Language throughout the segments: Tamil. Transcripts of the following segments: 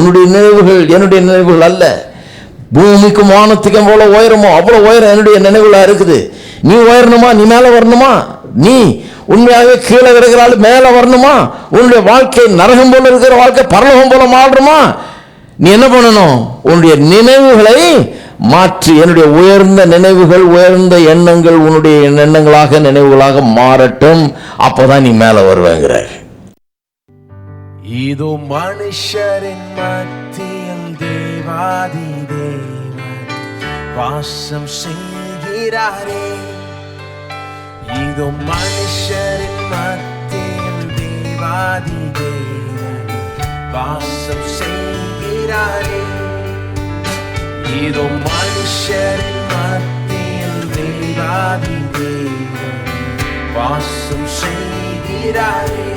உன்னுடைய நினைவுகள் என்னுடைய நினைவுகள் அல்ல. பூமிக்கும் வானத்துக்கும் எவ்வளவு உயரமோ அவ்வளவு உயரம் என்னுடைய நினைவுகளா இருக்குது. நீ உயரணுமா? நீ மேல வரணுமா? நீ உண்மையாகவே கீழே இருக்கிறாள் மேல வரணுமா? உன்னுடைய வாழ்க்கை நரகம் போல இருக்கிற வாழ்க்கை பரலோகம் போல மாறுமா? நீ என்ன பண்ணணும்? உன்னுடைய நினைவுகளை மாற்றி, என்னுடைய உயர்ந்த நினைவுகள், உயர்ந்த எண்ணங்கள் உன்னுடைய எண்ணங்களாக நினைவுகளாக மாறட்டும். அப்பதான் நீ மேல வருவேங்கிற. இதோ மனுஷரின் மத்தியில் தேவாதி தேவன் வாசம் செய்கிறாரே. இதோ மனுஷரின் மத்தியில் தேவாதி தேவன் வாசம் செய்கிறாரே. இதோ மனுஷரின் மத்தியில் தேவாதி தேவன் வாசம் செய்கிறாரே.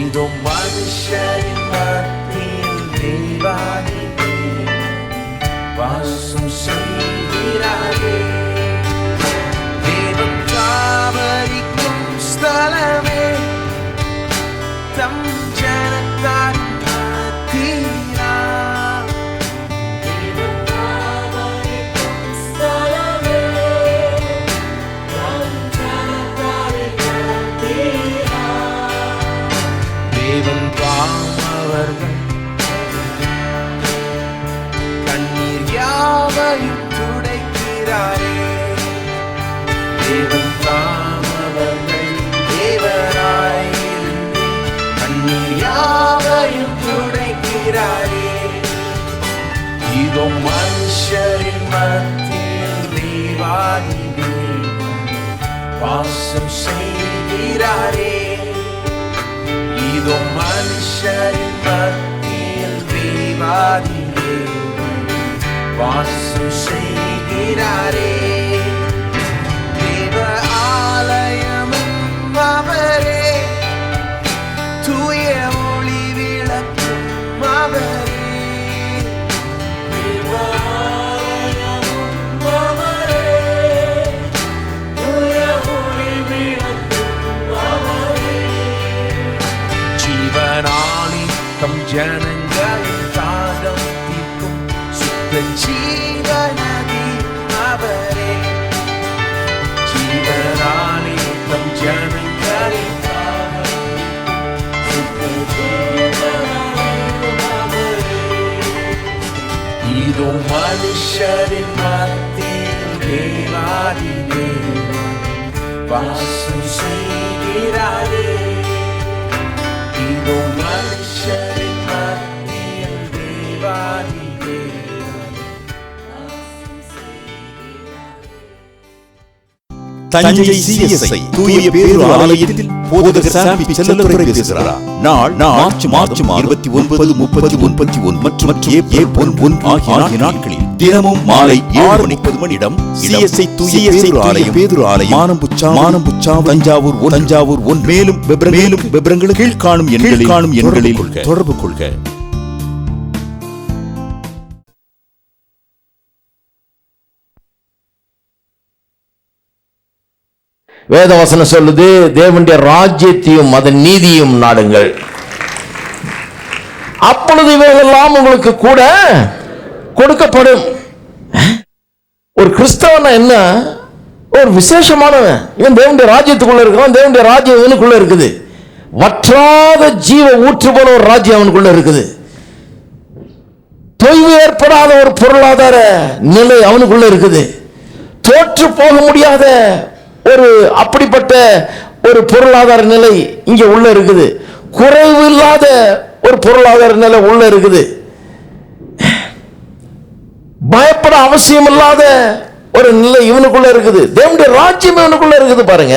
இதோ மனுஷரின் மத்தியில் தேவாதி தேவன் வாசம் செய்கிறாரே. தேவன் தாவரிக்கும் ஸ்தலமே தம் ஜனத்தார் மத்தியிலா. தேவன் தாவரிக்கும் ஸ்தலமே தம் ஜனத்தார் மத்தியிலா. தேவன் பாவர்கள் கண்ணீர் யாவையும் துடைக்கிறாரே. தேவன் தாமவர்கள் தேவராயிருந்து கண்ணீர் யாவையும் துடைக்கிறாரே. இதோ மனுஷரின் மத்தியில் தேவாதி தேவன் வாசம் செய்கிறாரே. இதோ மனுஷரின் மத்தியில் தேவாதி தேவன் வாசம் செய்கிறாரே. தேவ ஆலயமும் அவரே, தூய ஒளி விளக்கும் அவரே. தேவ ஆலயமும் அவரே, தூய ஒளி விளக்கும் அவரே. ஜீவனானி தம் ஜனங்களின் தாகம் தீர்க்கும் சுத்த ஜீவநதி அவரே. ஜீவனானி தம் ஜனங்களின் தாகம் தீர்க்கும் சுத்த ஜீவநதி அவரே. இதோ மனுஷரின் மத்தியில் தேவாதி தேவன் வாசம் செய்கிறாரே. இதோ மனுஷரின் மத்தியில் தேவாதி தேவன் வாசம் செய்கிறாரே. தஞ்சை CSI தூய பேதுரு ஆலயத்தில் போதகர் சாம்பி செல்லத்துரை பேசுகிறார். நாள் மார்ச் 29, 30, 31 மற்றும் ஏப்ரல் 1 ஆகிய நாட்களில் தினமும் மாலை 6:30 மணியிடம் CSI தூய பேதுரு ஆலயம் மானம்புச்சா தஞ்சாவூர் 1. மேலும் விபரங்களுக்கு கீழ்காணும் எண்களில் தொடர்பு கொள்க. வேதவசனம் சொல்லுது, தேவனுடைய ராஜ்யத்தையும் அதன் நீதியும் நாடுங்கள், அப்பொழுது இவைகளெல்லாம் உங்களுக்கு கூட கொடுக்கப்படும். ஒரு கிறிஸ்தவன் என்ன ஒரு விசேஷமானவன். இவன் தேவனுடைய ராஜ்யத்துக்குள்ள இருக்கான். தேவனுடைய ராஜ்யம் இவனுக்குள்ள இருக்குது. வற்றாத ஜீவ ஊற்று போல ஒரு ராஜ்யம் அவனுக்குள்ள இருக்குது. தொய்வு ஏற்படாத ஒரு பொருளாதார நிலை அவனுக்குள்ள இருக்குது. தோற்று போக முடியாத ஒரு அப்படிப்பட்ட ஒரு பொருளாதார நிலை இங்க உள்ள இருக்குது. குறைவு இல்லாத ஒரு பொருளாதார நிலை உள்ள இருக்குது. பயப்பட அவசியம் இல்லாத ஒரு நிலை இவனுக்குள்ள இருக்குது. தேவனுடைய ராஜ்யம் இவனுக்குள்ள இருக்குது. பாருங்க,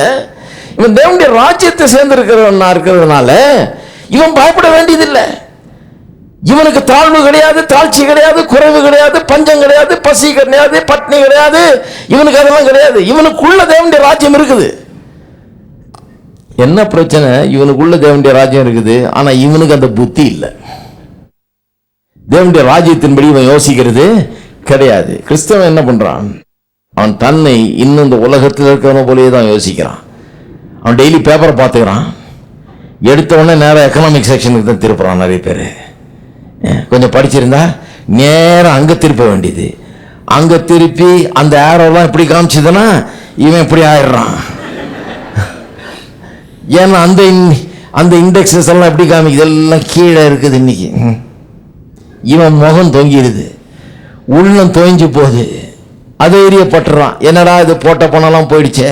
இவன் தேவனுடைய ராஜ்யத்தை சேர்ந்திருக்கிறதுனால இவன் பயப்பட வேண்டியதில்லை. இவனுக்கு தாழ்வு கிடையாது, தாழ்ச்சி கிடையாது, குறைவு கிடையாது, பஞ்சம் கிடையாது, பசி கிடையாது, பட்னி கிடையாது. இவனுக்கு அதெல்லாம் கிடையாது. இவனுக்குள்ள தேவனுடைய ராஜ்யம் இருக்குது. என்ன பிரச்சனை? இவனுக்குள்ள தேவனுடைய ராஜ்யம் இருக்குது, ஆனா இவனுக்கு அந்த புத்தி இல்லை. தேவனுடைய ராஜ்யத்தின்படி இவன் யோசிக்கிறது கிடையாது. கிறிஸ்தவன் என்ன பண்றான்? அவன் தன்னை இன்னும் இந்த உலகத்தில் இருக்கிறவன போலேயே தான் யோசிக்கிறான். அவன் டெய்லி பேப்பரை பார்த்துக்கிறான். எடுத்த உடனே நேரம் எக்கனாமிக் செக்ஷனுக்கு தான் திருப்புறான். நிறைய பேர் கொஞ்சம் படிச்சிருந்தா நேரம் அங்க திருப்ப வேண்டியது. அங்க திருப்பி அந்த ஏரோலாம் இப்படி காமிச்சதுன்னா இவன் இப்படி ஆயிடுறான். ஏன்னா அந்த இண்டெக்ஸஸ் எல்லாம் எப்படி காமிக்குது, எல்லாம் கீழே இருக்குது. இன்னைக்கு இவன் முகம் தொங்கிடுது, உள்ளம் தொய்ஞ்சு போகுது, அதைரியப்பட்டுறான். என்னடா இது போட்ட பணம்லாம் போயிடுச்சே,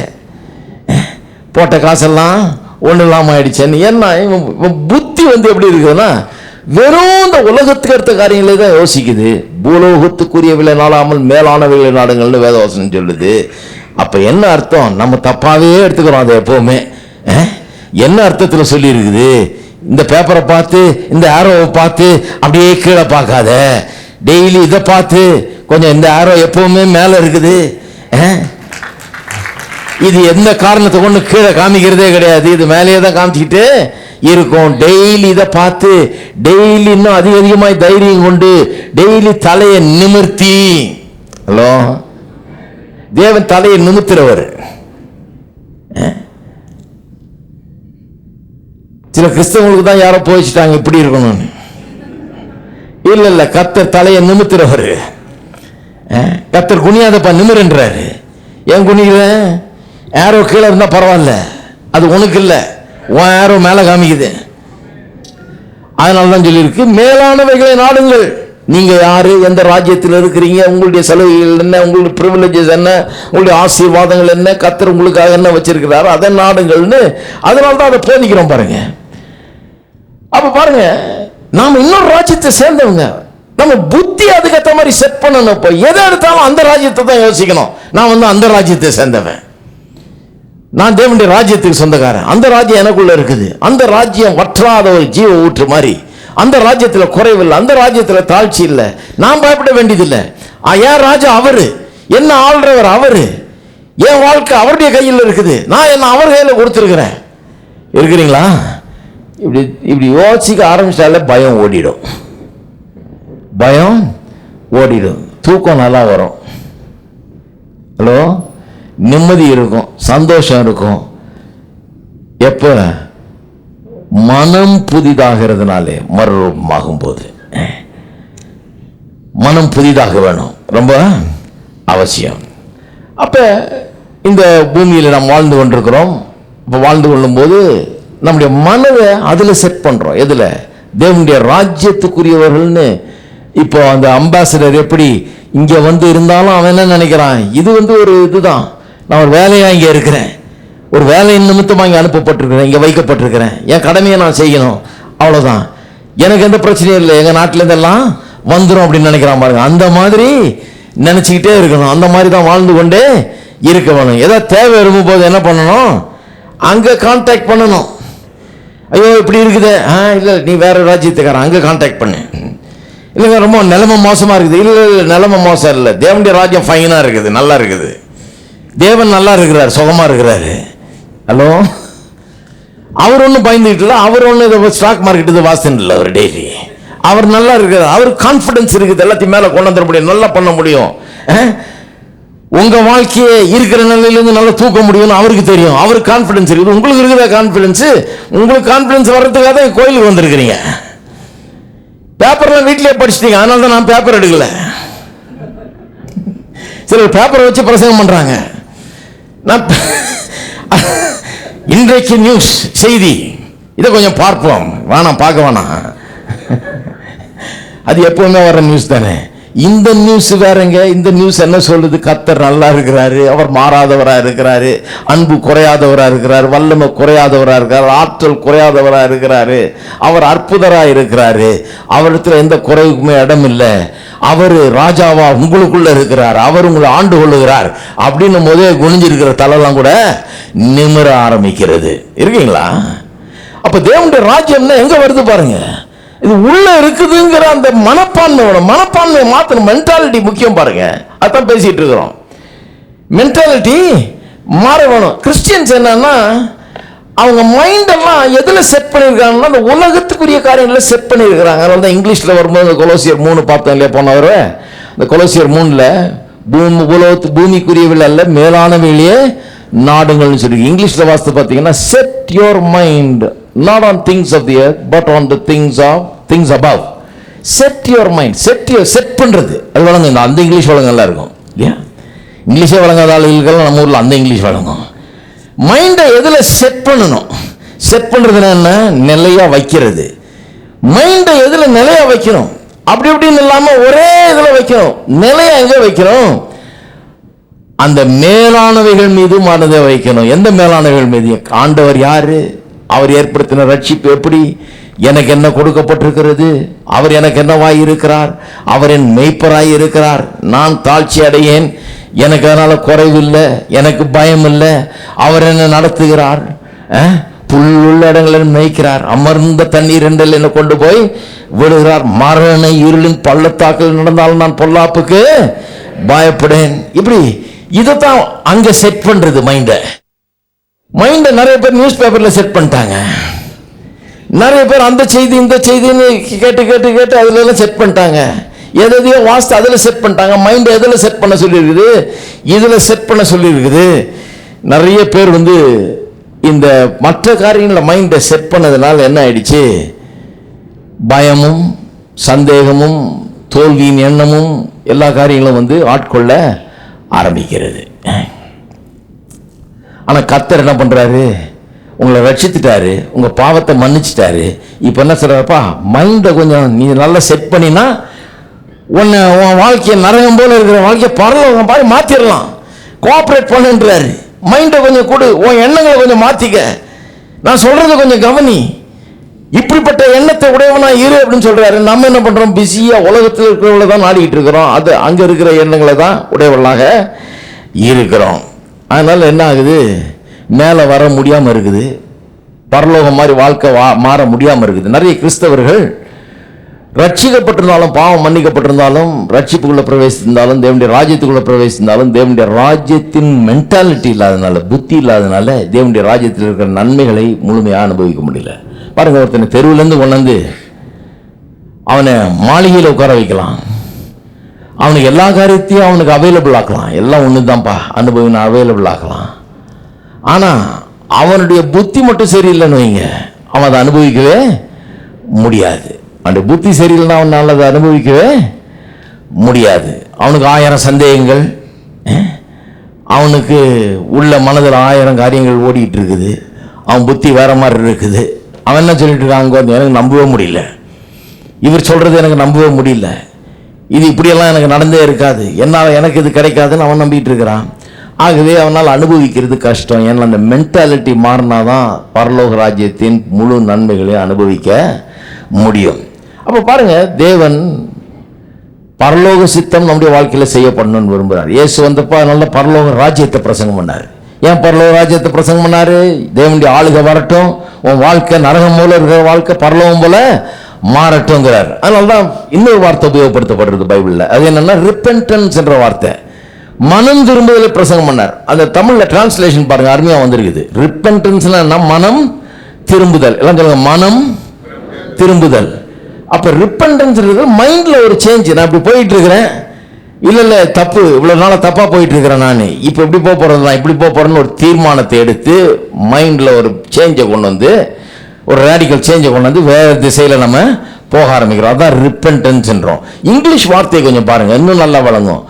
போட்ட காசெல்லாம் ஒன்றும் இல்லாமல் ஆயிடுச்சேன்னு. ஏன்னா இவன் புத்தி எப்படி இருக்குதுன்னா வெறும் இந்த உலகத்துக்கு அடுத்த காரியங்களே தான் யோசிக்குது. பூலோகத்துக்குரியவில்லை நாடாமல் மேலானவைகளை நாடுங்கள்னு வேதவசனம் சொல்லுது. அப்ப என்ன அர்த்தம்? நம்ம தப்பாவே எடுத்துக்கிறோம் அதை எப்பவுமே. என்ன அர்த்தத்தில் சொல்லி இருக்குது? இந்த பேப்பரை பார்த்து இந்த ஆரோவை பார்த்து அப்படியே கீழே பார்க்காத, டெய்லி இதை பார்த்து கொஞ்சம் இந்த ஆரோ எப்பவுமே மேல இருக்குது. இது எந்த காரணத்தை கொண்டு கீழே காமிக்கிறதே கிடையாது, இது மேலேயே தான் காமிச்சுக்கிட்டு இருக்கும். டெய்லி இதை பார்த்து டெய்லி இன்னும் அதிகமாய் தைரியம் கொண்டு டெய்லி தலையை நிமிர்த்தி. ஹலோ, தேவன் தலையை நிமித்துறவர். சில கிறிஸ்தவங்களுக்கு தான் யாரோ போயிச்சுட்டாங்க இப்படி இருக்கணும்னு. இல்ல கர்த்தர் தலையை நிமித்துறவர். கர்த்தர் குனியாதப்பா நிமிர்ன்றாரு. ஏன் குனிகிற? ஏரோ கீழே இருந்தா பரவாயில்ல, அது உனக்கு இல்லை, உன் ஏரோ மேல காமிக்குது. அதனாலதான் சொல்லியிருக்கு மேலானவைகளை நாடுங்கள். நீங்க யாரு, எந்த ராஜ்யத்தில் இருக்கிறீங்க, உங்களுடைய சலுகைகள் என்ன, உங்களுடைய பிரிவிலேஜஸ் என்ன, உங்களுடைய ஆசீர்வாதங்கள் என்ன, கர்த்தர் உங்களுக்காக என்ன வச்சிருக்கிறாரோ அதை நாடுங்கள்னு. அதனால்தான் அதை போதிக்கிறோம் பாருங்க. அப்ப பாருங்க, நாம இன்னொரு ராஜ்யத்தை சேர்ந்தவங்க, நம்ம புத்தி அதுக்கேற்ற மாதிரி செட் பண்ணணும். இப்போ எதை எடுத்தாலும் அந்த ராஜ்யத்தை தான் யோசிக்கணும். நான் அந்த ராஜ்யத்தை சேர்ந்தவன், நான் தேவனுடைய ராஜ்யத்துக்கு சொந்தக்காரன், அந்த ராஜ்யம் எனக்குள்ள இருக்குது. அந்த ராஜ்யம் வற்றாத ஒரு ஜீவ ஊற்று மாதிரி, அந்த ராஜ்யத்தில் குறைவில்லை, அந்த ராஜ்யத்தில் தாழ்ச்சி இல்லை. நான் பயப்பட வேண்டியதில்லை. என் ராஜா அவரு, என்ன ஆள்றவர் அவரு, என் வாழ்க்கை அவருடைய கையில் இருக்குது, நான் என்ன அவர் கையில் கொடுத்துருக்கிறேன். இருக்கிறீங்களா? இப்படி யோசிக்க ஆரம்பிச்சாலே பயம் ஓடிடும். பயம் ஓடிடும், தூக்கம் நல்லா வரும். ஹலோ, நிம்மதி இருக்கும், சந்தோஷம் இருக்கும். எப்ப? மனம் புதிதாகிறதுனாலே, மறுரூபமாகும் போது. மனம் புதிதாக வேணும், ரொம்ப அவசியம். அப்ப இந்த பூமியில் நாம் வாழ்ந்து கொண்டிருக்கிறோம். இப்ப வாழ்ந்து கொள்ளும் போது நம்முடைய மனதை அதுல செட் பண்றோம். எதுல? தேவனுடைய ராஜ்யத்துக்குரியவர்கள்னு. இப்போ அந்த அம்பாசிடர் எப்படி இங்க இருந்தாலும் அவன் என்ன நினைக்கிறான், இது ஒரு இதுதான், நான் ஒரு வேலையா இங்க இருக்கிறேன், ஒரு வேலையின் நிமித்தமா இங்க அனுப்பப்பட்டிருக்கிறேன், இங்க வைக்கப்பட்டிருக்கிறேன், என் கடமையை நான் செய்யணும், அவ்வளவுதான், எனக்கு எந்த பிரச்சனையும் இல்லை, எங்க நாட்டில இருந்தெல்லாம் வந்துடும் அப்படின்னு நினைக்கிறான் பாருங்க. அந்த மாதிரி நினைச்சுக்கிட்டே இருக்கணும். அந்த மாதிரி தான் வாழ்ந்து கொண்டே இருக்க வேணும். ஏதாவது தேவை இருக்கும் போது என்ன பண்ணணும்? அங்க கான்டாக்ட் பண்ணணும். ஐயோ இப்படி இருக்குது, இல்லை நீ வேற ராஜ்யத்துக்காரன், அங்கே கான்டாக்ட் பண்ணு. இல்லைங்க ரொம்ப நிலைமை மோசமா இருக்குது. இல்லை நிலைமை மோசம் இல்லை, தேவனுடைய ராஜ்யம் ஃபைனா இருக்குது, நல்லா இருக்குது, தேவன் நல்லா இருக்கிறார், சுகமா இருக்கிறாரு. ஹலோ, அவர் ஒன்றும் பயந்துகிட்டு இல்லை, அவர் ஒன்றும் ஸ்டாக் மார்க்கெட் இது வாசன் இல்லை, அவர் டெய்லி அவர் நல்லா இருக்கிறார், அவருக்கு கான்ஃபிடன்ஸ் இருக்குது, எல்லாத்தையும் மேலே கொண்டு வந்துட முடியும், நல்லா பண்ண முடியும். உங்க வாழ்க்கையை இருக்கிற நிலையிலிருந்து நல்லா தூக்க முடியும்னு அவருக்கு தெரியும், அவருக்கு கான்ஃபிடன்ஸ் இருக்குது. உங்களுக்கு இருக்குதா கான்ஃபிடன்ஸ்? உங்களுக்கு கான்ஃபிடன்ஸ் வர்றதுக்காக தான் கோயிலுக்கு வந்திருக்கிறீங்க. பேப்பர்லாம் வீட்டிலேயே படிச்சிட்டீங்க, அதனால தான் நான் பேப்பர் எடுக்கல. சிலர் பேப்பரை வச்சு பிரசங்கம் பண்றாங்க. நான் இன்றைக்கு நியூஸ் செய்தி இதை கொஞ்சம் பார்ப்போம், வேணாம் பார்க்க வேணாம், அது எப்பவுமே வர நியூஸ் தானே. இந்த நியூஸ் வேறங்க. இந்த நியூஸ் என்ன சொல்லுது? கர்த்தர் நல்லா இருக்கிறாரு, அவர் மாறாதவரா இருக்கிறாரு, அன்பு குறையாதவரா இருக்கிறாரு, வல்லமை குறையாதவரா இருக்கிறார், ஆற்றல் குறையாதவரா இருக்கிறாரு, அவர் அற்புதரா இருக்கிறாரு, அவரிடத்துல எந்த குறைவுக்குமே இடம் இல்லை, அவர் ராஜாவா உங்களுக்குள்ள இருக்கிறார், அவர் உங்களை ஆண்டு கொள்ளுகிறார் அப்படின்னு முதலே குனிஞ்சிருக்கிற தலைலாம் கூட நிமிர ஆரம்பிக்கிறது. இருக்கீங்களா? அப்ப தேவனுடைய ராஜ்யம்னா எங்க வருது பாருங்க. இது உள்ள இருக்குதுங்கிற அந்த மனப்பான்மை மாத்தணும். மென்டாலிட்டி முக்கியம் பாருங்க. அதான் பேசிட்டு இருக்கிறோம். மென்டாலிட்டி மாற வேணும். கிறிஸ்டியன்ஸ் என்னன்னா அவங்க மைண்ட் எல்லாம் எதுல செட் பண்ணிருக்காங்கன்னா அந்த உலகத்துக்குரிய காரியங்களை செட் பண்ணிருக்கிறாங்க. அதனால தான் இங்கிலீஷ்ல வரும்போது கொலோசியர் 3 பார்த்தோம் இல்லையா போனவர். இந்த கொலோசியர் 3ல பூமிக்குரியவில் அல்ல மேலானவையிலேயே நாடுங்கள்னு சொல்லி இங்கிலீஷ்ல வாசித்து பார்த்தீங்கன்னா set your mind not on things of the earth but on the things above. Set your mind, set பண்ணுறது. அது வழங்க அந்த இங்கிலீஷ் வழங்கெல்லாம் இருக்கும் இல்லையா? இங்கிலீஷே வழங்காத ஆளுகளுக்கெல்லாம் நம்ம ஊரில் அந்த இங்கிலீஷ் வழங்கும். மைண்டை எதில் செட் பண்ணணும்? செட் பண்ணுறதுன்னா என்ன? நிலையாக வைக்கிறது. மைண்டை எதில் நிலையாக வைக்கணும்? அப்படி இப்படின்னு இல்லாமல் ஒரே இதில் வைக்கணும். நிலையை எங்கே வைக்கணும்? அந்த மேலானவைகள் மீது மனதை வைக்கணும். எந்த மேலானவைகள் மீது? ஆண்டவர் யாரு? அவர் ஏற்படுத்தின ரட்சிப்பு எப்படி? எனக்கு என்ன கொடுக்கப்பட்டிருக்கிறது? அவர் எனக்கு என்னவாய் இருக்கிறார்? அவர் என் மெய்ப்பராய் இருக்கிறார். நான் தாழ்ச்சி அடையேன், எனக்கு அதனால குறைவில்லை, எனக்கு பயம் இல்லை. அவர் என்ன நடத்துகிறார்? புல்லுள்ள இடங்களில் மேய்க்கிறார், அமர்ந்த தண்ணீர் என்றல் என்னை கொண்டு போய் விடுகிறார். மரண இருளின் பள்ளத்தாக்கில் நடந்தாலும் நான் பொல்லாப்புக்கு பயப்படேன். இப்படி இதைத்தான் அங்க செட் பண்றது. மைண்டை நிறைய பேர் நியூஸ் பேப்பர்ல செட் பண்ணிட்டாங்க. நிறைய பேர் அந்த செய்தி இந்த செய்தின்னு கேட்டு கேட்டு கேட்டு அதுல எல்லாம் செட் பண்ணிட்டாங்க. எதையோ வாஸ்து அதில் செட் பண்ணிட்டாங்க. மைண்டை எதில் செட் பண்ண சொல்லியிருக்குது? இதில் செட் பண்ண சொல்லியிருக்குது. நிறைய பேர் இந்த மற்ற காரியங்களில் மைண்டை செட் பண்ணதுனால என்ன ஆயிடுச்சு? பயமும் சந்தேகமும் தோல்வியின் எண்ணமும் எல்லா காரியங்களும் ஆட்கொள்ள ஆரம்பிக்கிறது. ஆனால் கர்த்தர் என்ன பண்ணுறாரு? உங்களை ரட்சித்துட்டாரு, உங்கள் பாவத்தை மன்னிச்சிட்டாரு. இப்போ என்ன சொல்கிறாருப்பா? மைண்டை கொஞ்சம் நீ நல்லா செட் பண்ணினா உன் வாழ்க்கையை நரகம் போல இருக்கிற வாழ்க்கையை பரலோகம் பாரு மாற்றிடலாம். கோஆப்ரேட் பண்ணுன்றாரு. மைண்டை கொஞ்சம் கொடு, உன் எண்ணங்களை கொஞ்சம் மாற்றிக்க, நான் சொல்கிறத கொஞ்சம் கவனி, இப்படிப்பட்ட எண்ணத்தை உடையவனா இரு அப்படின்னு சொல்கிறாரு. நம்ம என்ன பண்ணுறோம்? பிஸியாக உலகத்தில் இருக்கிறவங்கள தான் நாடிக்கிட்டு இருக்கிறோம். அது அங்கே இருக்கிற எண்ணங்களை தான் உடையவர்களாக இருக்கிறோம். அதனால் என்ன ஆகுது? மேலே வர முடியாமல் இருக்குது, பரலோகம் மாதிரி வாழ்க்கை மாற முடியாமல் இருக்குது. நிறைய கிறிஸ்தவர்கள் ரட்சிக்கப்பட்டிருந்தாலும், பாவம் மன்னிக்கப்பட்டிருந்தாலும், ரட்சிப்புக்குள்ளே பிரவேசித்திருந்தாலும், தேவனுடைய ராஜ்யத்துக்குள்ளே பிரவேசித்திருந்தாலும், தேவனுடைய ராஜ்யத்தின் மென்டாலிட்டி இல்லாதனால, புத்தி இல்லாதனால தேவனுடைய ராஜ்யத்தில் இருக்கிற நன்மைகளை முழுமையாக அனுபவிக்க முடியல. பாருங்கள், ஒருத்தனை தெருவிலேருந்து கொண்டாந்து அவனை மாளிகையில் உட்கார வைக்கலாம், அவனுக்கு எல்லா காரியத்தையும் அவனுக்கு அவைலபிள் ஆக்கலாம், எல்லாம் ஒன்று தான்ப்பா அனுபவம் அவைலபிள் ஆக்கலாம். ஆனால் அவனுடைய புத்தி மட்டும் சரியில்லைன்னு வைங்க, அவன் அதை அனுபவிக்கவே முடியாது. அந்த புத்தி சரியில்லைன்னா அவனால் அதை அனுபவிக்கவே முடியாது. அவனுக்கு 1000 சந்தேகங்கள், அவனுக்கு உள்ள மனதில் 1000 காரியங்கள் ஓடிக்கிட்டு இருக்குது, அவன் புத்தி வேற மாதிரி இருக்குது. அவன் என்ன சொல்லிட்டு இருக்காங்க? எனக்கு நம்பவே முடியல, இவர் சொல்றது எனக்கு நம்பவே முடியல, இது இப்படியெல்லாம் எனக்கு நடந்தே இருக்காது, என்னால் எனக்கு இது கிடைக்காதுன்னு அவன் நம்பிட்டு இருக்கிறான். ஆகவே அவனால் அனுபவிக்கிறது கஷ்டம். ஏன்னா அந்த மென்டாலிட்டி மாறினாதான் பரலோக ராஜ்யத்தின் முழு நன்மைகளையும் அனுபவிக்க முடியும். அப்போ பாருங்க, தேவன் பரலோக சித்தம் நம்முடைய வாழ்க்கையில் செய்யப்படணும்னு விரும்புகிறார். இயேசு வந்தப்போ அதனால பரலோக ராஜ்யத்தை பிரசங்கம் பண்ணார். ஏன் பரலோக ராஜ்யத்தை பிரசங்கம் பண்ணாரு? தேவனுடைய ஆளுகை வரட்டும், உன் வாழ்க்கை நரகம் போல இருக்கிற வாழ்க்கை பரலோகம் போல மாறட்டும்ங்கிறார். அதனால தான் இன்னொரு வார்த்தை உபயோகப்படுத்தப்படுறது பைபிளில். அது என்னன்னா ரிப்பென்டன்ஸ் என்ற வார்த்தை. மனம் திரும்புதலை பிரசங்கம் பண்ணார். அந்த தமிழ்ல டிரான்ஸ்லேஷன் பாருங்க, அருமையா வந்திருக்குது. ரிப்பென்டன்ஸ்னா மனம் திரும்புதல். எல்லாம் சொல்லுங்க, மனம் திரும்புதல். அப்ப ரிப்பென்டன்ஸ் மைண்ட்ல ஒரு சேஞ்ச். நான் இப்படி போயிட்டு இருக்கிறேன், இல்ல தப்பு, இவ்வளவு நாளா தப்பா போயிட்டு இருக்கிறேன், நான் இப்ப எப்படி போக போறது, நான் இப்படி போக போறேன்னு ஒரு தீர்மானத்தை எடுத்து மைண்ட்ல ஒரு சேஞ்சை கொண்டு வந்து, ஒரு ரேடிக்கல் சேஞ்சை கொண்டு வந்து வேற திசையில நம்ம போக ஆரம்பிக்கிறோம். அதான் ரிப்பென்டன்ஸ் என்றோம். இங்கிலீஷ் வார்த்தையை கொஞ்சம் பாருங்க, இன்னும் நல்லா வழங்கும்.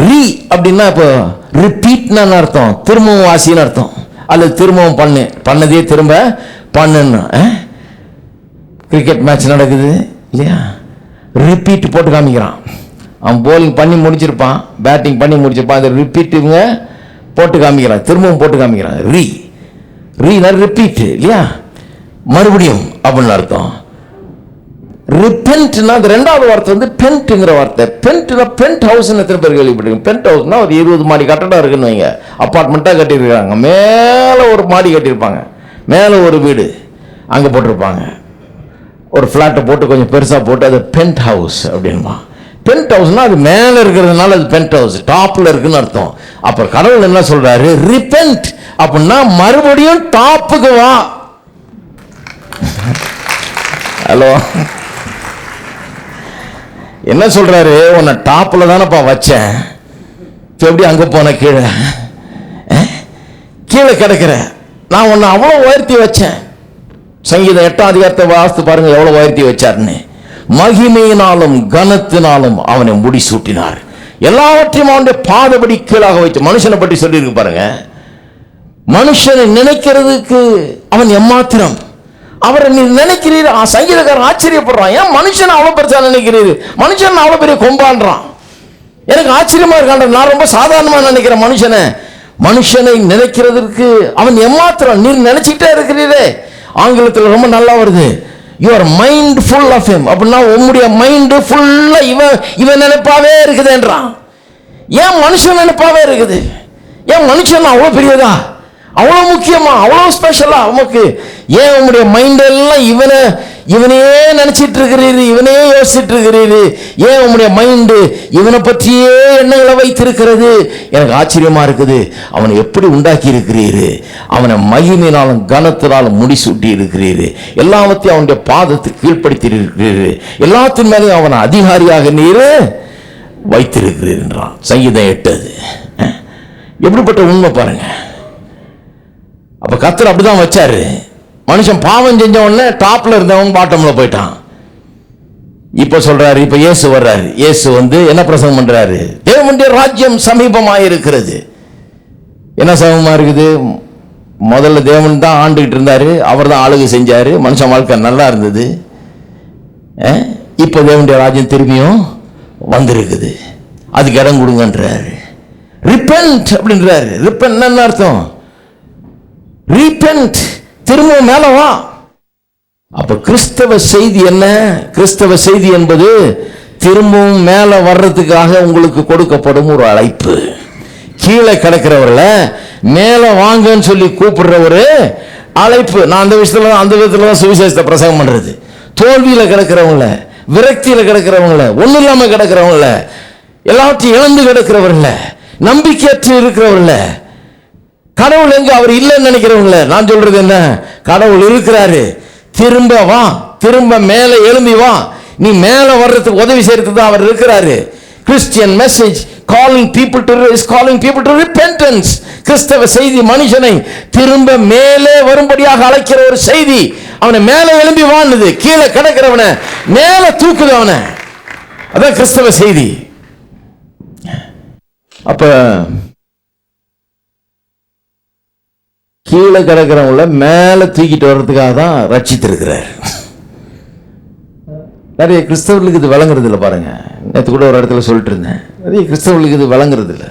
ரீ அப்படின்னா இப்போ ரிப்பீட்னு அர்த்தம், திரும்பவும் வாசின்னு அர்த்தம், அல்லது திரும்பவும் பண்ணதே திரும்ப பண்ணுன்னு. கிரிக்கெட் மேட்ச் நடக்குது இல்லையா, ரிப்பீட் போட்டு காமிக்கிறான். அவன் போலிங் பண்ணி முடிச்சிருப்பான், பேட்டிங் பண்ணி முடிச்சிருப்பான், அதை ரிப்பீட்டுங்க போட்டு காமிக்கிறான், திரும்பவும் போட்டு காமிக்கிறான். ரீனா ரிப்பீட் இல்லையா, மறுபடியும் அப்படின்னு அர்த்தம். ரிப்பென்ட்னா அது ரெண்டாவது வார்த்தை பென்ட்ங்கிற வார்த்தை. பென்ட்னா பென்ட் ஹவுஸ் எத்தனை பேர் கேள்விப்பட்டிருக்கீங்க? பென்ட் ஹவுஸ்னா ஒரு 20 மாடி கட்டடம் இருக்குன்னு வைங்க, அப்பார்ட்மெண்ட்டாக கட்டியிருக்காங்க. மேலே ஒரு மாடி கட்டியிருப்பாங்க, மேலே ஒரு வீடு அங்கே போட்டிருப்பாங்க, ஒரு ஃப்ளாட்டை போட்டு கொஞ்சம் பெருசாக போட்டு அது பென்ட் ஹவுஸ் அப்படின்மா. பென்ட் ஹவுஸ்னா அது மேலே இருக்கிறதுனால அது பென்ட் ஹவுஸ், டாப்பில் இருக்குன்னு அர்த்தம். அப்புறம் கடவுள் என்ன சொல்றாரு? ரிப்பென்ட் அப்படின்னா மறுபடியும் டாப்புக்கு வா. ஹலோ, என்ன சொல்றாரு? உன்னை டாப்ல தானப்பா வச்சேன், எப்படி அங்க போன கீழே கீழே கிடக்கிற, நான் உன்னை அவ்வளவு உயர்த்தி வச்சேன். சங்கீதம் 8ஆம் அதிகாரத்தை வாசித்து பாருங்க, எவ்வளவு உயர்த்தி வச்சாருன்னு. மகிமையினாலும் கனத்தினாலும் அவனை முடிசூட்டினார். எல்லாவற்றையும் அவனுடைய பாதபடி கீழாக வைத்து. மனுஷனை பற்றி சொல்லியிருக்கு பாருங்க. மனுஷனை நினைக்கிறதுக்கு அவன் எம்மாத்திரம். அவரை நீ நினைக்கிறீர். சங்கீதக்காரன் ஆச்சரியப்படுறான், ஏன் மனுஷன் அவ்வளவு பெருசா நினைக்கிறீர், மனுஷன் அவ்வளவு பெரிய கொம்பான்றான். எனக்கு ஆச்சரியமா இருக்கான். நான் ரொம்ப சாதாரணமா நினைக்கிறேன் மனுஷனை நினைக்கிறதுக்கு அவன் எம்மாத்திரம். நீர் நினைச்சுக்கிட்டே இருக்கிறீரே. ஆங்கிலத்தில் ரொம்ப நல்லா வருது, your mind full of him. அப்படின்னா உங்களுடைய மைண்ட் ஃபுல்லா இவன் நினைப்பாவே இருக்குதுன்றான். ஏன் மனுஷன் நினைப்பாவே இருக்குது? ஏன் மனுஷன் அவ்வளவு பெரியதா, அவ்வளவு முக்கியமா, அவ்வளவு ஸ்பெஷலா உமக்கு? ஏன் உங்களுடைய மைண்ட் எல்லாம் இவனையே நினைச்சிட்டு இருக்கிறீரு, இவனையே யோசிச்சுட்டு இருக்கிறீரு? ஏன் உங்களுடைய மைண்டு இவனை பற்றியே எண்ணங்களை வைத்திருக்கிறது? எனக்கு ஆச்சரியமா இருக்குது. அவனை எப்படி உண்டாக்கி இருக்கிறீரு? அவனை மகிமையினாலும் கனத்தினாலும் முடிசூட்டி இருக்கிறீரு. எல்லாவற்றையும் அவனுடைய பாதத்துக்கு கீழ்ப்படுத்தி இருக்கிறீரு. எல்லாத்தின் மேலேயும் அவனை அதிகாரியாக நீர் வைத்திருக்கிறீர் என்றான். சங்கீதம் 8. எப்படிப்பட்ட உண்மை பாருங்க. அப்ப கர்த்தர் அப்படிதான் வச்சாரு. மனுஷன் பாவம் செஞ்ச உடனே டாப்ல இருந்தவங்க பாட்டம்ல போயிட்டான். இப்ப சொல்றாரு, இப்ப இயேசு வர்றாரு. இயேசு என்ன பிரசங்கம் பண்றாரு? தேவனுடைய ராஜ்யம் சமீபமாக இருக்கிறது. என்ன சமீபமா இருக்குது? முதல்ல தேவன் தான் ஆண்டுகிட்டு இருந்தாரு, அவர் தான் ஆளுகை செஞ்சாரு, மனுஷன் வாழ்க்கை நல்லா இருந்தது. இப்ப தேவனுடைய ராஜ்யம் திரும்பியும் வந்திருக்குது, அதுக்கு இடம் கொடுங்கன்றாரு. ரிப்பென்ட் அப்படின்றாரு. ரிப்பென்ட் என்ன அர்த்தம்? ரீபென்ட், திரும்ப மேல வா. அப்ப கிறிஸ்தவ செய்தி என்ன? கிறிஸ்தவ செய்தி என்பது திரும்பவும் மேல வர்றதுக்காக உங்களுக்கு கொடுக்கப்படும் ஒரு அழைப்பு. கீழே கிடக்கிறவர்களை மேல வாங்கன்னு சொல்லி கூப்பிடுற ஒரு அழைப்பு. நான் அந்த விதத்துல தான் சுவிசேஷத்தை பிரசங்கம் பண்றது. தோல்வியில கிடக்கிறவங்கள, விரக்தியில கிடக்கிறவங்கள, ஒண்ணு இல்லாம கிடக்கிறவங்கள, எல்லாத்தையும் இழந்து கிடக்கிறவர்கள, நம்பிக்கையற்று இருக்கிறவர்கள, கடவுள் எங்க அவர் இல்லைன்னு நினைக்கிறவங்கள நான் சொல்றது என்ன? கடவுள் இருக்கிறாரு, திரும்ப வா, திரும்ப மேல எழும்பி வா. நீ மேல வர்றதுக்கு உதவி செய்யறதுக்கு தான் அவர் இருக்கிறாரு. Christian message calling people to repentance. கிறிஸ்தவ செய்தி மனுஷனை திரும்ப மேலே வரும்படியாக அழைக்கிற ஒரு செய்தி. அவனை மேல எழும்பி வாங்குது, கீழே கிடக்கிறவனை மேல தூக்குது அவனை. அதான் கிறிஸ்தவ செய்தி. அப்ப கீழே கிடக்கிறவங்கள மேல தூக்கிட்டு வர்றதுக்காக தான் ரட்சித்திருக்கிறார். நிறைய கிறிஸ்தவர்களுக்கு இது விளங்குறது இல்லை பாருங்க. நேற்று கூட ஒரு இடத்துல சொல்லிட்டு இருந்தேன், நிறைய கிறிஸ்தவர்களுக்கு இது விளங்குறது இல்லை.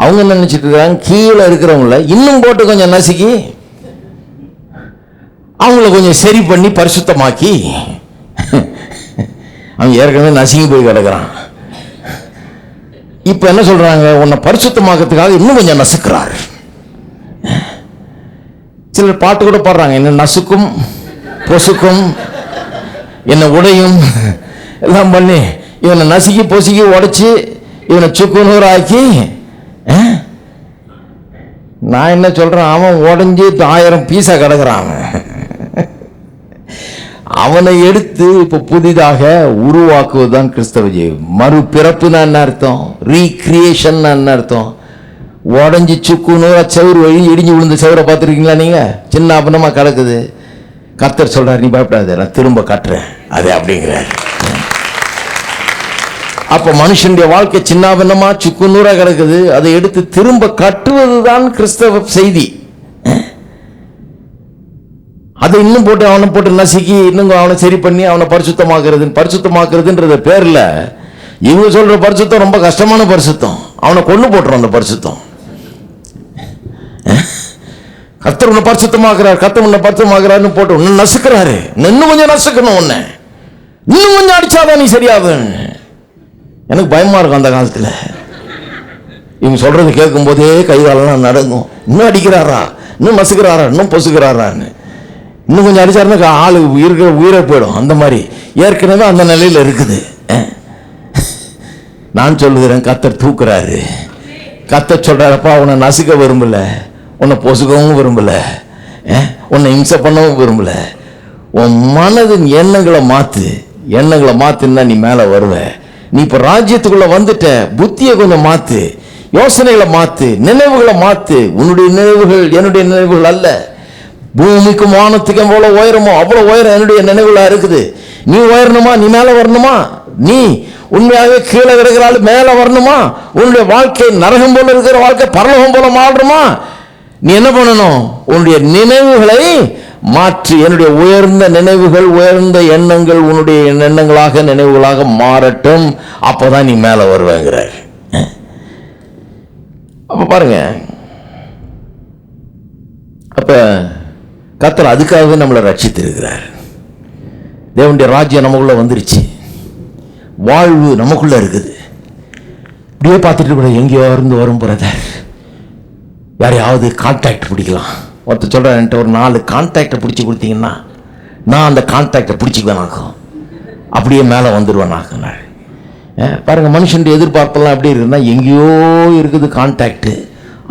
அவங்க என்ன நினைச்சிட்டு இருக்காங்க? கீழே இருக்கிறவங்கள இன்னும் போட்டு கொஞ்சம் நசுக்கி அவங்கள கொஞ்சம் சரி பண்ணி பரிசுத்தமாக்கி, அவன் ஏற்கனவே நசுங்கி போய் கிடக்கிறான். இப்ப என்ன சொல்றாங்க? உன்னை பரிசுத்தமாக்கிறதுக்காக இன்னும் கொஞ்சம் நசுக்கிறார். சிலர் பாட்டு கூட பாடுறாங்க, என்ன நசுக்கும் பொசுக்கும் என்ன உடையும் எல்லாம் பண்ணி இவனை நசுக்கி பொசுக்கி உடைச்சு இவனை சுக்குநூறு ஆக்கி. நான் என்ன சொல்றேன்? அவன் உடைஞ்சு 1000 பீஸா கிடக்குறான். அவனை எடுத்து இப்ப புதிதாக உருவாக்குவதுதான் கிறிஸ்தவ ஜீவன். மறுபிறப்பு என்ன அர்த்தம்? ரீக்ரியேஷன் என்ன அர்த்தம்? உடஞ்சி சுக்குநூறா செவுறு வழி இடிஞ்சு விழுந்த செவரை பார்த்துருக்கீங்களா நீங்க? சின்ன அப்பனமா கிடக்குது. கர்த்தர் சொல்றாரு, நீ பயப்படாத, நான் திரும்ப கட்டுறேன் அது அப்படிங்கிறார். அப்ப மனுஷனுடைய வாழ்க்கை சின்ன பின்னமா சுக்குநூறா கிடக்குது, அதை எடுத்து திரும்ப கட்டுவதுதான் கிறிஸ்தவ செய்தி. அதை இன்னும் போட்டு அவனை போட்டு நசுக்கி இன்னும் அவனை சரி பண்ணி அவனை பரிசுத்தமாக்குறதுன்ற பேர்ல இவங்க சொல்ற பரிசுத்தம் ரொம்ப கஷ்டமான பரிசுத்தம். அவனை கொண்டு போட்டுரும் அந்த பரிசுத்தம். கர்த்தர் உன்னை பரிசுத்தமாக்குறார், கர்த்தர் உன்னை பரிசுத்தமாக்குறாருன்னு போட்டு உன்னை நசுக்கிறாரு. இன்னும் கொஞ்சம் நசுக்கணும், உன்னை இன்னும் கொஞ்சம் அடிச்சாதான் நீ சரியாகு. எனக்கு பயமா இருக்கும் அந்த காலத்துல. இவங்க சொல்றது கேட்கும் போதே கைகாலெல்லாம் நடக்கும். இன்னும் அடிக்கிறாரா, இன்னும் நசுக்கிறாரா, இன்னும் பொசுக்கிறாரான்னு. இன்னும் கொஞ்சம் அடிச்சாருன்னா ஆளு இருக்கிற உயிரை போயிடும். அந்த மாதிரி ஏற்கனவே அந்த நிலையில இருக்குது. நான் சொல்லுகிறேன், கர்த்தர் தூக்குறாரு. கர்த்தர் சொல்றாருப்பா, உன்னை நசுக்க விரும்பல, உன்னை பொசுக்கவும் விரும்பல, உன்னை இம்சை பண்ணவும் விரும்பல. உன் மனதின் எண்ணங்களை மாத்துன்னா நீ மேல வருவ. நீ இப்ப ராஜ்யத்துக்குள்ள வந்துட்ட, புத்தியை கொஞ்சம் மாத்து, யோசனைகளை மாத்து, நினைவுகளை மாத்து. உன்னுடைய நினைவுகள் என்னுடைய நினைவுகள் அல்ல, பூமிக்கும் வானத்துக்கும் எவ்வளவு உயரமோ அவ்வளவு உயரம் என்னுடைய நினைவுல இருக்குது. நீ உயரணுமா? நீ மேல வரணுமா? நீ உண்மையாகவே கீழே கிடக்கிறாள் மேல வரணுமா? உன்னுடைய வாழ்க்கை நரகம் போல இருக்கிற வாழ்க்கை பரலோகம் போல மாறணுமா? நீ என்ன பண்ணணும்? உன்னுடைய நினைவுகளை மாற்றி, என்னுடைய உயர்ந்த நினைவுகள், உயர்ந்த எண்ணங்கள் உன்னுடைய எண்ணங்களாக நினைவுகளாக மாறட்டும். அப்பதான் நீ மேல வருவேங்கிறார். அப்ப பாருங்க, அப்ப கர்த்தர் அதுக்காகவே நம்மளை ரட்சித்திருக்கிறார். தேவனுடைய ராஜ்யம் நமக்குள்ள வந்துருச்சு, வாழ்வு நமக்குள்ள இருக்குது. இப்படியே பார்த்துட்டு கூட எங்கேயோ இருந்து வரும் பிரதர், யாரையாவது கான்டாக்ட் பிடிக்கலாம். ஒருத்தர் சொல்கிறேன், என்கிட்ட ஒரு 4 கான்டாக்டை பிடிச்சி கொடுத்தீங்கன்னா நான் அந்த கான்டாக்டை பிடிச்சிக்குவேனாக்கும், அப்படியே மேலே வந்துடுவேனாக்கும். பாருங்கள், மனுஷனுடைய எதிர்பார்ப்பெல்லாம் எப்படி இருக்குன்னா, எங்கேயோ இருக்குது கான்டாக்டு,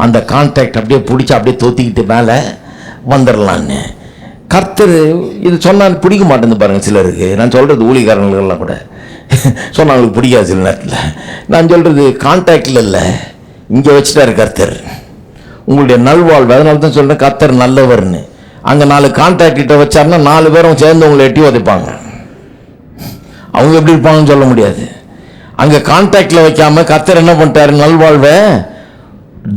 அந்த கான்டாக்ட் அப்படியே பிடிச்சி அப்படியே தோத்திக்கிட்டு மேலே வந்துடலான்னு. கர்த்தர் இது சொன்னால் பிடிக்க மாட்டேங்குது பாருங்கள் சிலருக்கு. நான் சொல்கிறது ஊழியக்காரங்களுக்கெல்லாம் கூட சொன்னால் அவங்களுக்கு பிடிக்காது சில நேரத்தில். நான் சொல்கிறது கான்டாக்டில் இல்லை, இங்கே வச்சுட்டாரு கர்த்தர் உங்களுடைய நல்வாழ்வு. அதனால தான் சொல்கிறேன் கர்த்தர் நல்லவர்னு. அங்கே 4 கான்டாக்ட் கிட்ட வச்சாருன்னா 4 பேரும் சேர்ந்து உங்களை எட்டி உதைப்பாங்க. அவங்க எப்படி இருப்பாங்கன்னு சொல்ல முடியாது. அங்கே கான்டாக்டில் வைக்காம கர்த்தர் என்ன பண்ணிட்டாரு, நல்வாழ்வை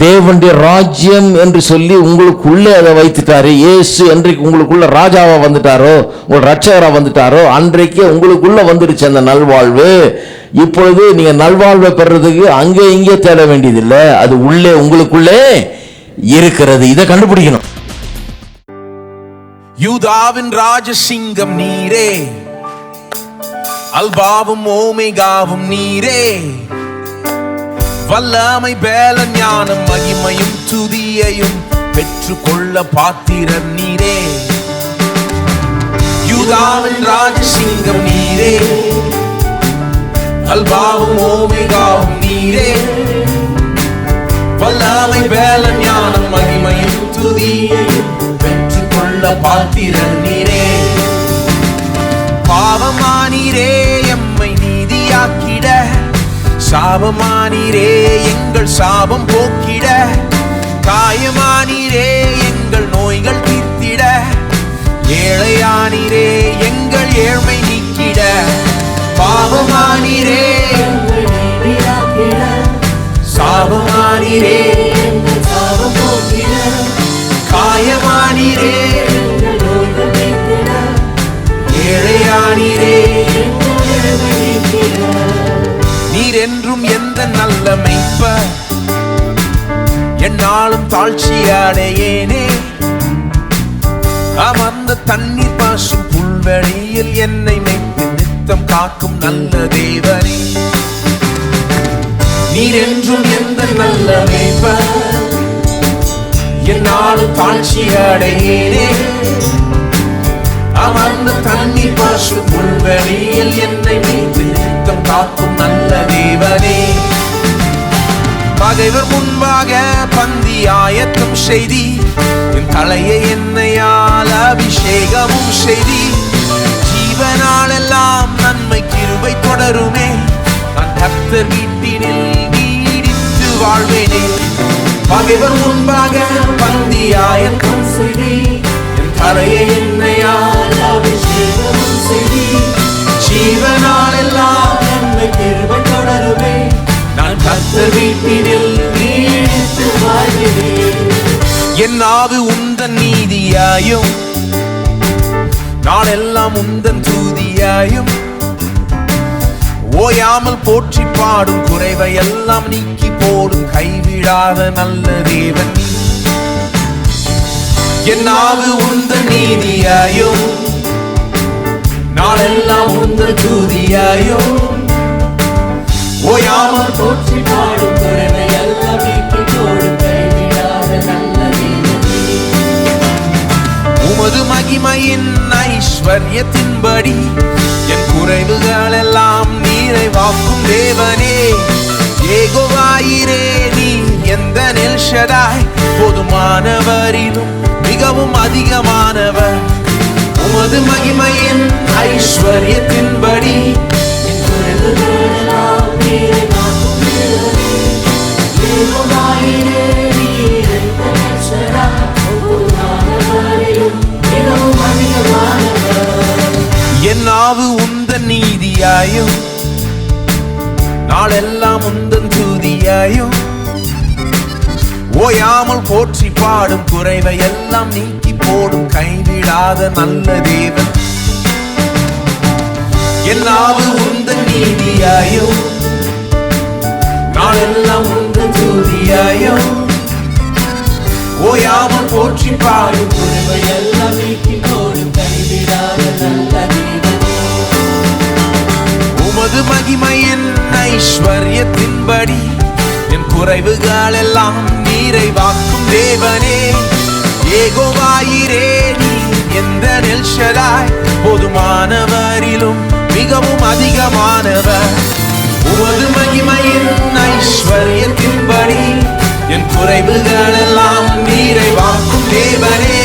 தேவனுடைய ராஜ்யம் என்று சொல்லி உங்களுக்குள்ளே அதை வைத்துட்டாரு. இயேசு என்றைக்கு உங்களுக்குள்ள ராஜாவா வந்துட்டாரோ, உங்கள் ரட்சகரா வந்துட்டாரோ, அன்றைக்கு உங்களுக்குள்ள வந்துடுச்சு அந்த நல்வாழ்வு. இப்பொழுது நீங்க நல்வாழ்வை பெறதுக்கு அங்கே இங்கே தேட வேண்டியதில்லை, அது உள்ளே உங்களுக்குள்ளே இருக்கிறது. இதை கண்டுபிடிக்கணும். யூதாவின் ராஜசிங்கம் நீரே, அல்பாவும் ஓமேகாவும் நீரே, வல்லமை பேல ஞானம் மகிமையும் துதியையும் பெற்றுக்கொள்ள பாத்திரர் நீரே. யூதாவின் ராஜசிங்கம் நீரே, அல்பாவும் ஓமேகாவும் நீரே, வல்லமை பேல ஞானம் மகிமையும் துதியையும் பெற்றுக்கொள்ள பாத்திரர் நீரே. பாவமானீரே எம்மை நீதியாக்கிட, சாபமானீரே எங்கள் சாபம் போக்கிட, காயமானீரே எங்கள் நோய்கள் தீர்த்திட, ஏழையானீரே எங்கள் ஏழ்மை நீக்கிட. பாவமானீரே சாபமானீரே சாபம் போக்கிட, காயமானீரே ஏழையானீரே நீர் என்றும் எந்த நல்ல மெய்ப்பர், என்னாலும் தாழ்ச்சி அடையேனே. அமர்ந்த தண்ணீர் பாசும் புல்வெளியில் என்னை மேய்த்து நித்தம் காக்கும் நல்ல தேவனே. நீர் என்றும் எந்த நல்ல மெய்ப்பர், என்னாலும் தாழ்ச்சி அடையேனே. அமர்ந்த தண்ணீர் பாசும் புல்வெளியில் என்னை மேய்த்து நித்தம் காக்கும் நல்ல தேவனே. பகைவர் முன்பாக பந்தி ஆயத்தம் செய்தி, என் தலையை எண்ணெயால் அபிஷேகமும் செய்தி. ஜீவனாலெல்லாம் நன்மை கிருபை தொடருமே, நான் கர்த்தர் வீட்டினில் நீடித்து வாழ்வேனே. பகைவர் முன்பாக பந்தி ஆயத்தம் செய்தி, என் தலையை எண்ணெயால் அபிஷேகமும் செய்தி. ஜீவனாலெல்லாம் நன்மை கிருபை தொடருமே, நான் கர்த்தர் வீட்டினில் நீடித்து வாழ்கிறேன். என் நாவு உந்தன் நீதியாயும், நாளெல்லாம் உந்தன் துதியாயும், ஓயாமல் போற்றி பாடும் குறைவை எல்லாம் நீக்கி போடும் கைவிடாத நல்ல தேவன். என் நாவு உந்தன் நீதியாயும், நாளெல்லாம் உந்தன் துதியாயும், ஓயாமல் போற்றி பாடும் குறைவை எல்லாம் நீக்கி போடும் கைவிடாத நல்ல தேவனே. உமது மகிமையின் ஐஸ்வர்யத்தின்படி என் குறைவுகள் எல்லாம் நிறைவாக்கும் தேவனே. யெகோவாயிரே நீ எந்த எல்ஷடாய், போதுமானவரிலும் மிகவும் அதிகமானவர். உமது மகிமையின் ஐஸ்வர்யத்தின்படி என் குறைவுகள் எல்லாம் நிறைவாக்கும் தேவனே. யெகோவாயிரே நீ எந்த எல்ஷடாய், போதுமானவரிலும் உந்தன் நீதியாயும் நாளெல்லாம் உந்தன் துதியாயும் ஓயாமல் போற்றி பாடும் குறைவை எல்லாம் நீக்கி போடும் கைவிடாத நல்ல தேவன். என்னாவு உந்தன் நீதியாயும் நாளெல்லாம் உந்தன் துதியாயும் ஓயாமல் போற்றி பாடும் குறைவை எல்லாம் நீக்கி போடும் கைவிடாத நல்ல தேவன். உமது மகிமையின் ஐஸ்வர்யத்தின்படி என் குறைவுகள் எல்லாம் நிறைவாக்கும் தேவனே. யெகோவாயிரே நீ எந்த எல் ஷடாய் போதுமானவரிலும் மிகவும் அதிகமானவர். உமது மகிமையின் ஐஸ்வர்யத்தின்படி என் குறைவுகள் எல்லாம் நிறைவாக்கும் தேவனே.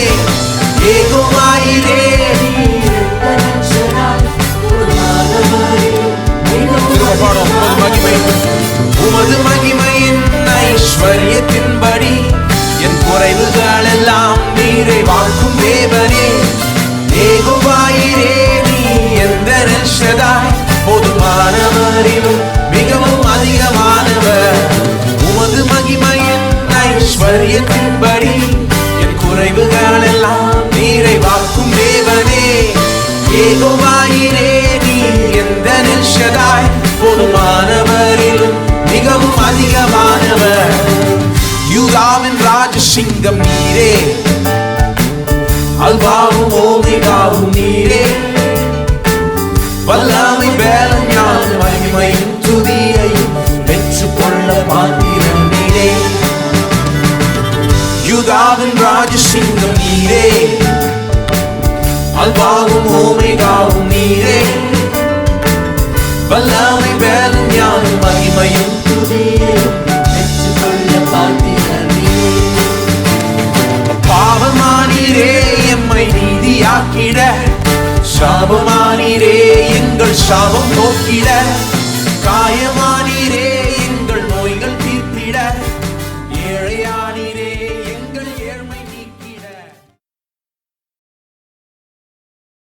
யெகோவாயிரே நீ எந்த எல் ஷடாய் போதுமானவரிலும் உமது மகிமையின் ஐஸ்வர்யத்தின்படி என் குறைவுகள் எல்லாம் நிறைவாக்கும் தேவனே. யெகோவாயிரே நீ எந்த எல் ஷடாய் போதுமானவரிலும் மிகவும் அதிகமானவர். உமது மகிமையின் ஐஸ்வர்யத்தின்படி என் குறைவுகள் எல்லாம் நிறைவாக்கும் தேவனே. யெகோவாயிரே நீ எந்த எல் ஷடாய் போதுமானவரிலும் மிகவும் அதிகமானவர். யூதாவின் ராஜசிங்கம் நீரே, அல்பாவும் ஓமேகாவும் நீரே. வல்லமை பலன் ஞான மகிமையும் துதியையும் பெற்றுக்கொள்ள பாத்திரன் நீரே. யூதாவின் ராஜசிங்கம் நீரே, அல்பாவும் ஓமேகாவும் நீரே. வல்லமை பலன் ஞான மகிமையும் துதியையும் பெற்றுக்கொள்ள பாத்திரன் நீரே. பாவமானீரே எம்மை நீதியாக்கிட, சாபமானீரே எங்கள் சாபம் நோக்கிட. காயமானீரே